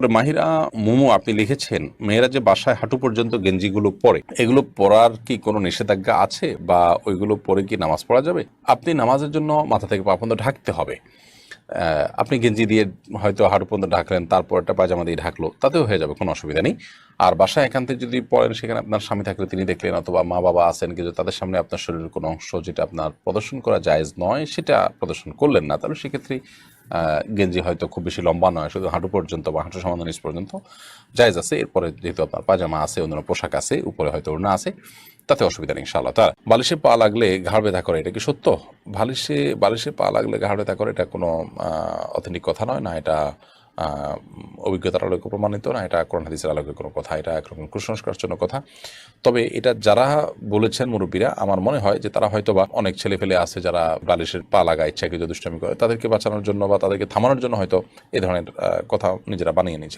মাহিরা মোমো, আপনি লিখেছেন মেয়েরা যে বাসায় হাঁটু পর্যন্ত গেঞ্জিগুলো পরে, এগুলো পরার কি কোনো নিষেধাজ্ঞা আছে, বা ওইগুলো পরে কি নামাজ পড়া যাবে? আপনি নামাজের জন্য মাথা থেকে পা পর্যন্ত ঢাকতে হবে। আপনি গেঞ্জি দিয়ে হয়তো হাঁটু পর্যন্ত ঢাকলেন, তারপর একটা পায়জামা দিয়ে ঢাকলো, তাতেও হয়ে যাবে, কোনো অসুবিধা নেই। আর বাসায় একান্তে যদি পড়েন, সেখানে আপনার স্বামী থাকলে তিনি দেখলেন, অথবা মা বাবা আছেন, কিন্তু তাদের সামনে আপনার শরীরের কোনো অংশ যেটা আপনার প্রদর্শন করা জায়েজ নয় সেটা প্রদর্শন করলেন না, তাহলে সেক্ষেত্রে গেঞ্জি হয়তো খুব বেশি লম্বা নয়, শুধু হাঁটু পর্যন্ত বা হাঁটু সামান্য নিচ পর্যন্ত জায়েজ আছে। এরপরে যেহেতু আপনার পাজামা আছে, অন্যান্য পোশাক আছে, উপরে হয়তো ওড়না আছে, তাতে অসুবিধা নেই ইনশাআল্লাহ। তার বালিশে পা লাগলে ঘাড় ব্যথা করে, এটা কি সত্য? বালিশে পা লাগলে ঘাড় ব্যথা করে, এটা কোনো অথেন্টিক কথা নয়, না এটা অভিজ্ঞতার আলোকে প্রমাণিত, না এটা কোরআন হাদিসের আলোকে কোনো কথা, এটা একরকম কুসংস্কারের জন্য কথা। তবে এটা যারা বলেছেন মুরব্বীরা, আমার মনে হয় যে তারা হয়তো বা অনেক ছেলে ফেলে আছে যারা বালিশের পা লাগায় ইচ্ছাকৃত দুষ্টামি করে, তাদেরকে বাঁচানোর জন্য বা তাদেরকে থামানোর জন্য হয়তো এ ধরনের কথা নিজেরা বানিয়ে নিচ্ছে।